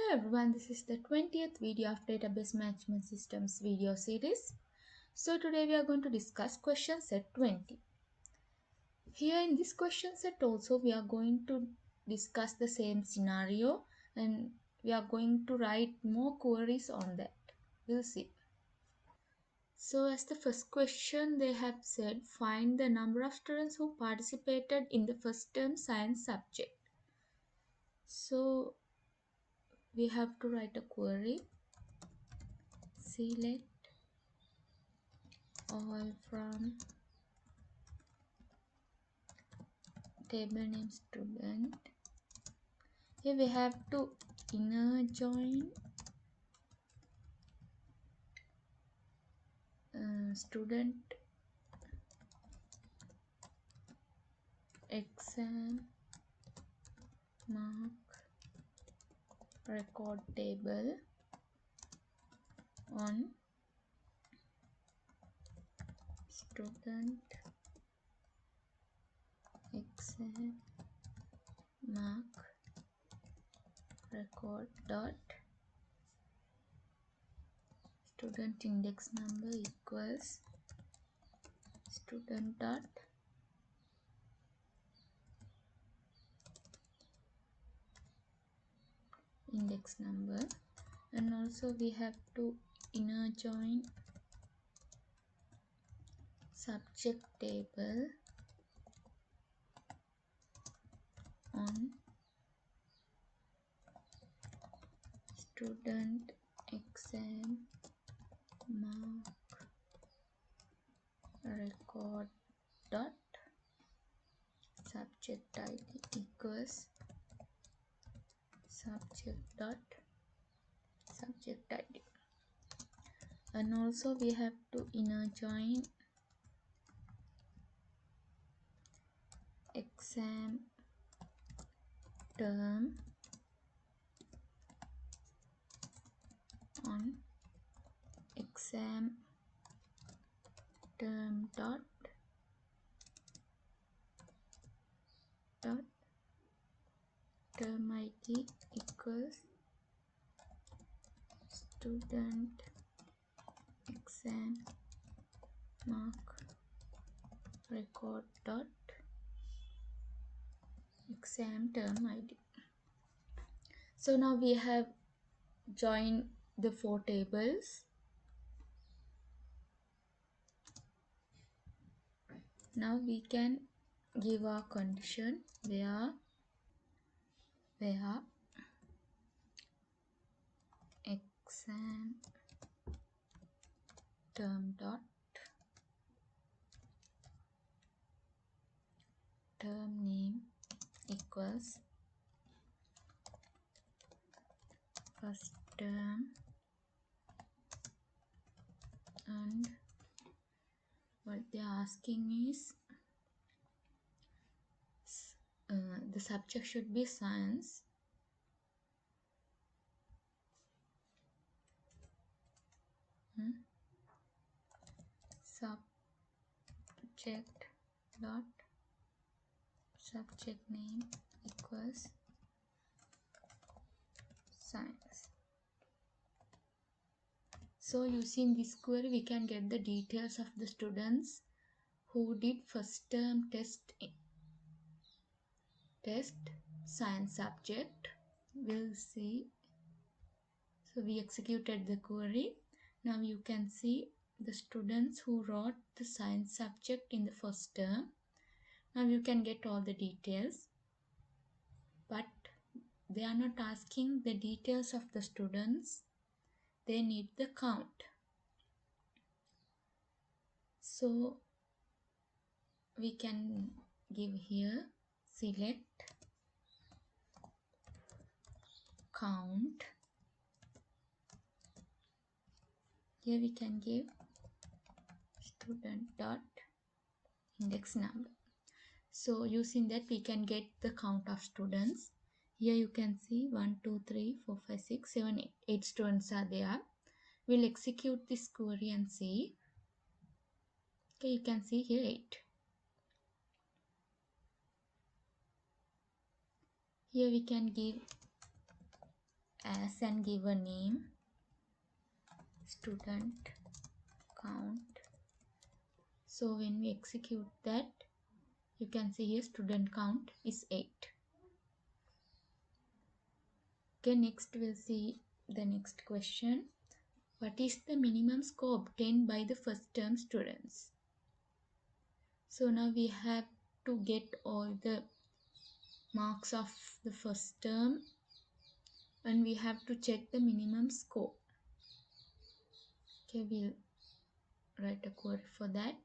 Hello everyone, this is the 20th video of Database Management Systems video series. So today we are going to discuss question set 20. Here in this question set also we are going to discuss the same scenario and we are going to write more queries on that. We'll see. So as the first question they have said, find the number of students who participated in the first term science subject. So we have to write a query. Select all from table name student. Here we have to inner join student exam mark record table on student exam mark record dot student index number equals student dot index number, and also we have to inner join subject table on student exam mark record dot subject id equals subject dot subject id, and also we have to inner join exam term on exam term dot term id equals student exam mark record dot exam term id. So now we have joined the four tables. Now we can give our condition where exam term dot term name equals first term, and what they are asking is the subject should be science. Subject dot subject name equals science. So using this query we can get the details of the students who did first term test science subject. We'll see. So we executed the query. Now you can see the students who wrote the science subject in the first term. Now you can get all the details, but they are not asking the details of the students. They need the count. So we can give here select count. Here we can give student dot index number. So using that we can get the count of students. Here you can see 1 2 3 4 5 6 7 8 8 students are there. We'll execute this query and see. Okay, you can see here 8. Here we can give as and give a name, student count. So when we execute that, you can see here student count is 8. Okay, next we'll see the next question. What is the minimum score obtained by the first term students? So now we have to get all the marks of the first term and we have to check the minimum score. Okay, we'll write a query for that.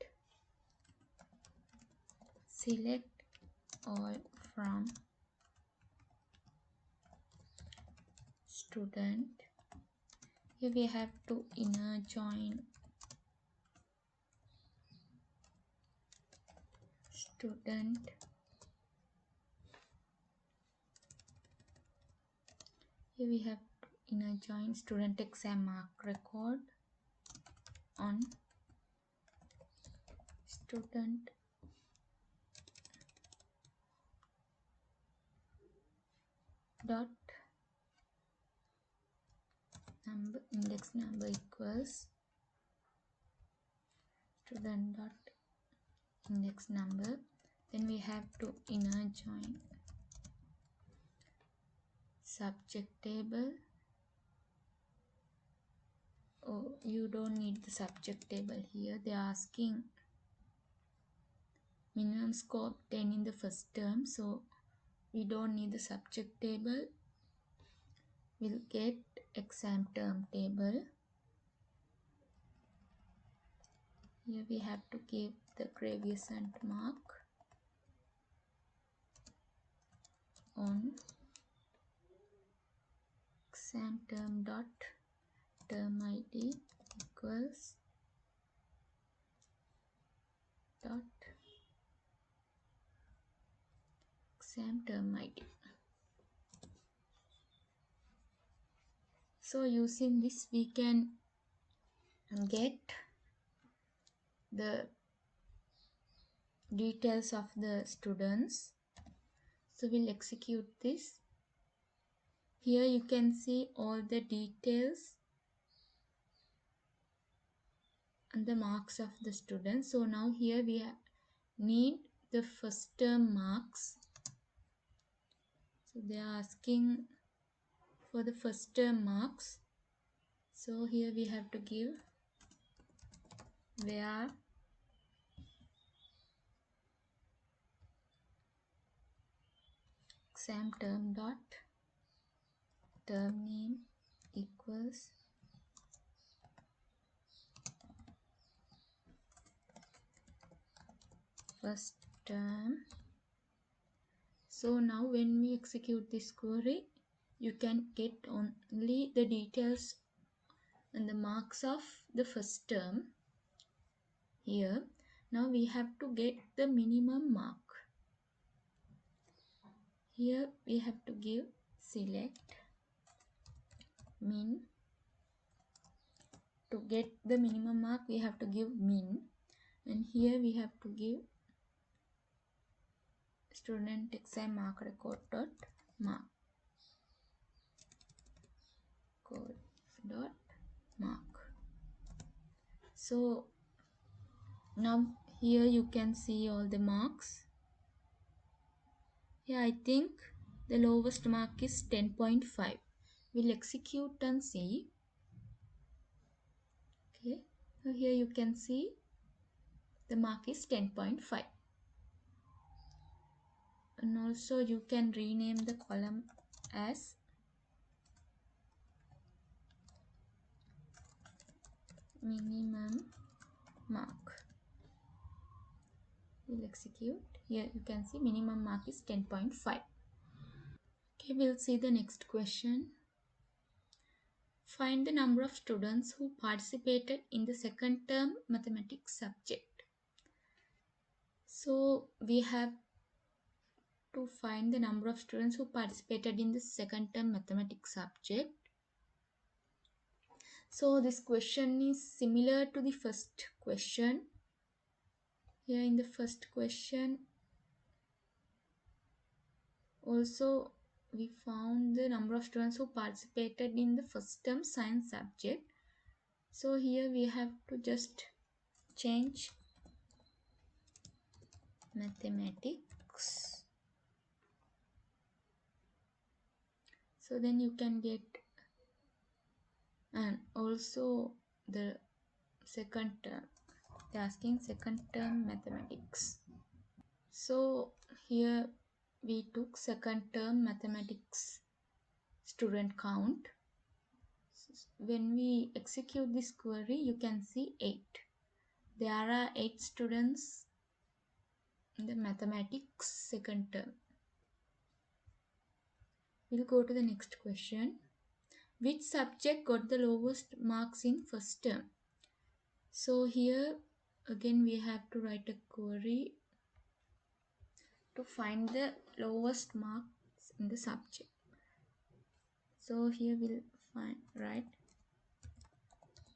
Select all from student. Here we have to inner join student. Here we have to inner join student exam mark record on student dot number index number equals student dot index number. Then we have to inner join subject table. Oh, you don't need the subject table here. They are asking minimum score obtained in the first term, so we don't need the subject table. We'll get exam term table. Here we have to give the gradient mark on exam term dot term ID equals dot exam term ID. So using this we can get the details of the students. So we'll execute this. Here you can see all the details and the marks of the students. So now here we need the first term marks. So they are asking for the first term marks. So here we have to give where exam term dot term name equals first term. So now when we execute this query, you can get only the details and the marks of the first term here. Now we have to get the minimum mark. Here we have to give select min. To get the minimum mark we have to give min, and here we have to give student exam mark record dot mark code dot mark. So now here you can see all the marks. Here I think the lowest mark is 10.5. We'll execute and see. Okay, so here you can see the mark is 10.5. And also you can rename the column as minimum mark. We'll execute. Here you can see minimum mark is 10.5. Okay, we'll see the next question. Find the number of students who participated in the second term mathematics subject. So we have to find the number of students who participated in the second term mathematics subject. So this question is similar to the first question. Here in the first question also we found the number of students who participated in the first term science subject. So here we have to just change mathematics. So then you can get, and also the second term, they're asking second term mathematics. So here we took second term mathematics student count. When we execute this query, you can see 8. There are 8 students in the mathematics second term. We'll go to the next question. Which subject got the lowest marks in first term? So here again we have to write a query to find the lowest marks in the subject. So here we'll write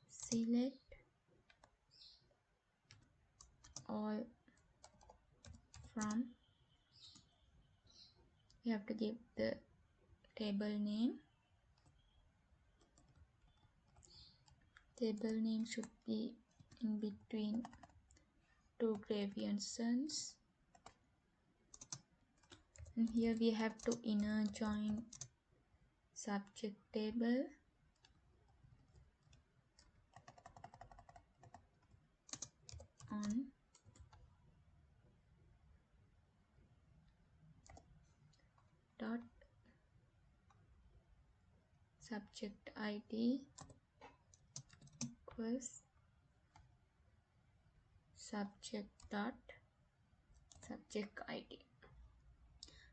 select all from, we have to give the table name. Table name should be in between two gradients, and here we have to inner join subject table on dot subject ID equals subject dot subject ID.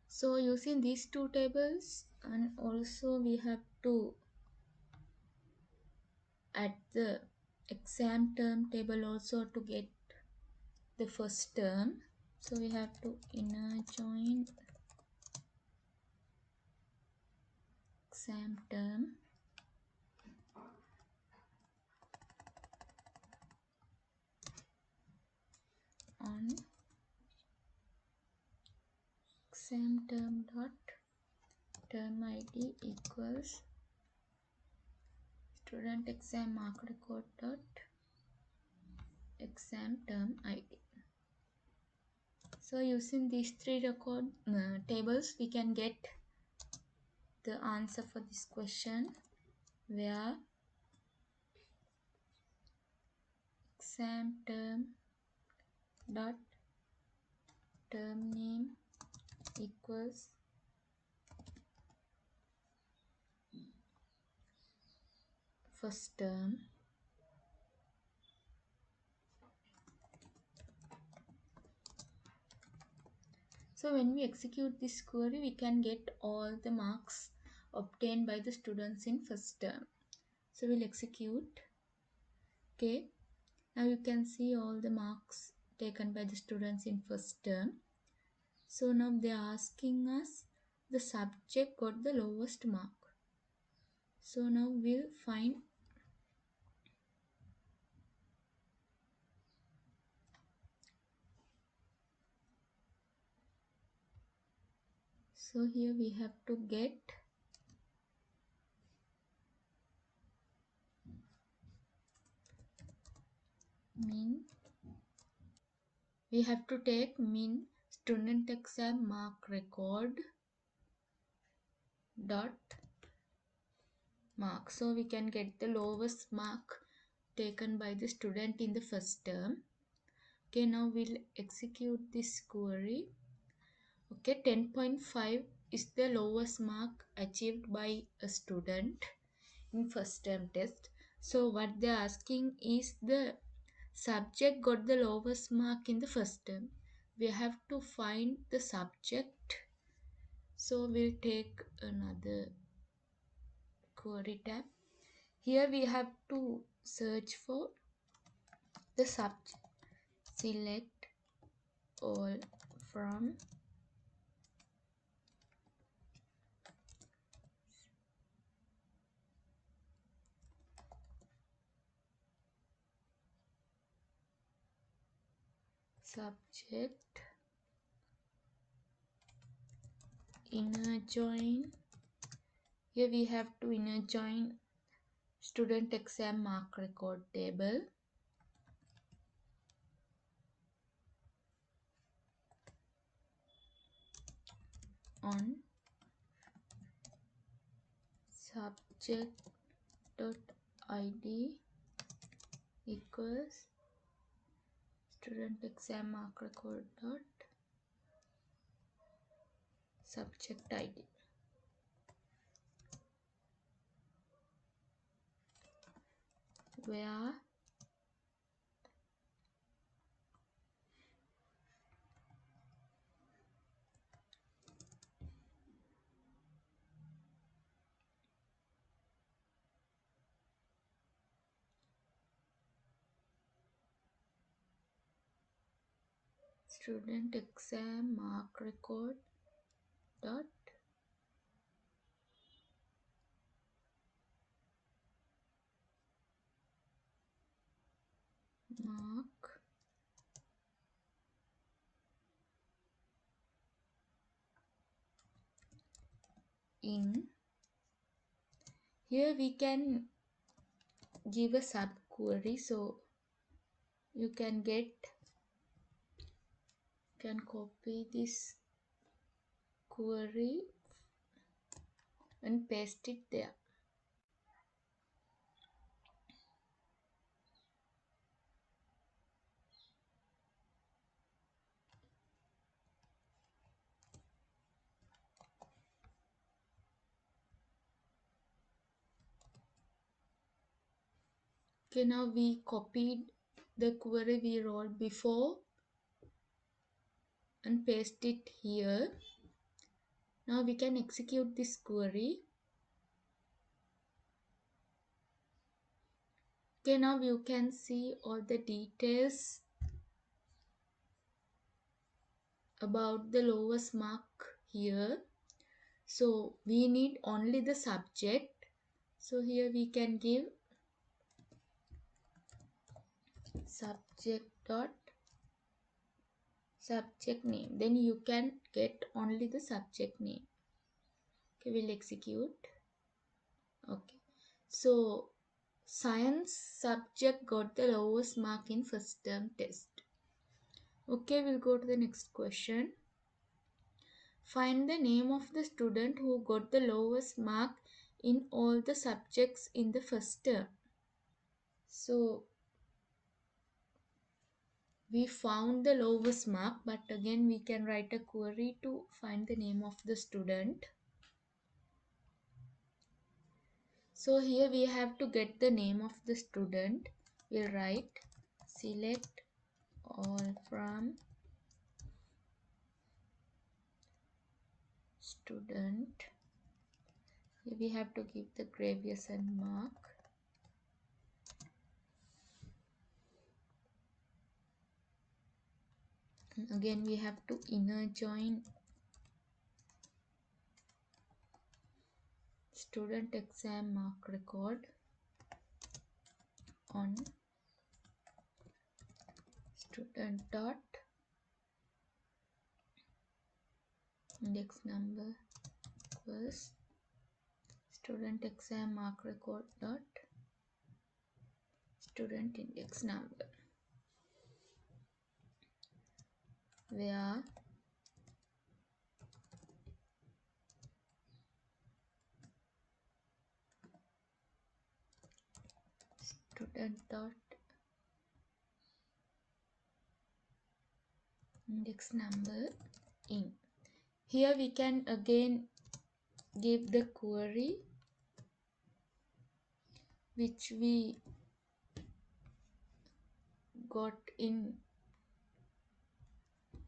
So using these two tables, and also we have to add the exam term table also to get the first term. So we have to inner join exam term on exam term dot term ID equals student exam mark record dot exam term ID. So using these three record tables, we can get the answer for this question, where exam term dot term name equals first term. So when we execute this query, we can get all the marks obtained by the students in first term. So we'll execute. Okay, now you can see all the marks taken by the students in first term. So now they are asking us the subject got the lowest mark. So now we'll find so here we have to get min. We have to take min student exam mark record dot mark. So we can get the lowest mark taken by the student in the first term. Okay, now we'll execute this query. Okay, 10.5 is the lowest mark achieved by a student in first term test. So what they're asking is the subject got the lowest mark in the first term. We have to find the subject. So we'll take another query tab. Here we have to search for the subject. Select all from subject inner join. Here we have to inner join student exam mark record table on subject.id equals student exam mark record dot subject id, where student exam mark record dot mark in. Here we can give a subquery, so you can copy this query and paste it there. Okay, now we copied the query we wrote before and paste it here. Now we can execute this query. Okay, now you can see all the details about the lowest mark here. So we need only the subject. So here we can give subject dot subject name. Then you can get only the subject name. Okay, we'll execute. Okay, so science subject got the lowest mark in first term test. Okay, we'll go to the next question. Find the name of the student who got the lowest mark in all the subjects in the first term. So we found the lowest mark, but again we can write a query to find the name of the student. So here we have to get the name of the student. We'll write select all from student. Here we have to give the gradation mark. And again we have to inner join student exam mark record on student dot index number equals student exam mark record dot student index number, where student dot index number in. Here we can again give the query which we got in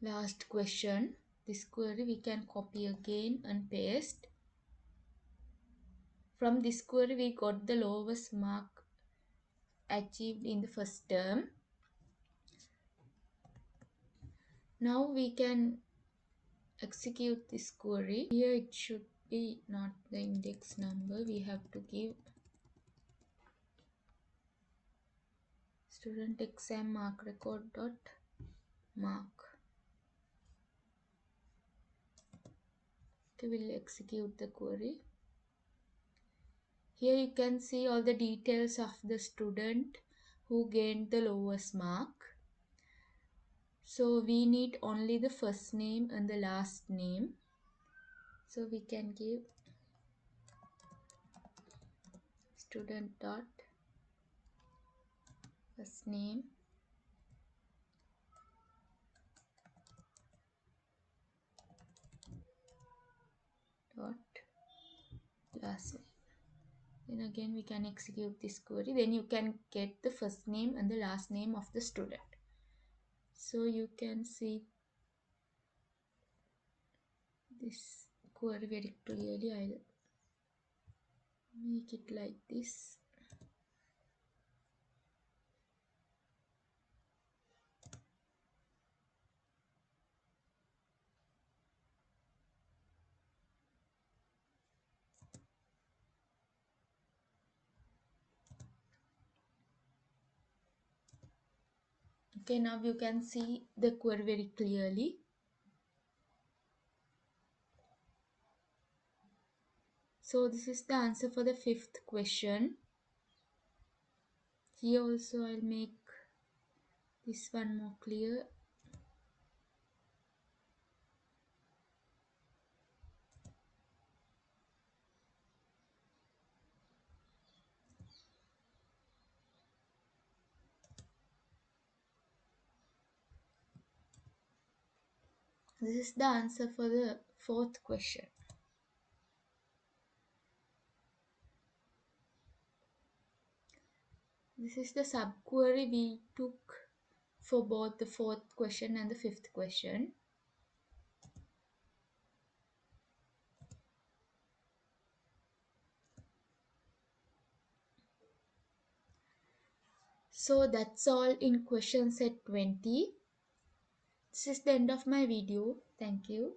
last question. This query we can copy again and paste. From this query we got the lowest mark achieved in the first term. Now we can execute this query. Here it should be not the index number. We have to give student exam mark record dot mark. Okay, we'll execute the query. Here you can see all the details of the student who gained the lowest mark. So we need only the first name and the last name. So we can give student dot first name dot last name. Then again we can execute this query. Then you can get the first name and the last name of the student. So you can see this query very clearly. I'll make it like this. Okay, now you can see the query very clearly. So this is the answer for the fifth question. Here also I'll make this one more clear. This is the answer for the fourth question. This is the subquery we took for both the fourth question and the fifth question. So that's all in question set 20. This is the end of my video. Thank you.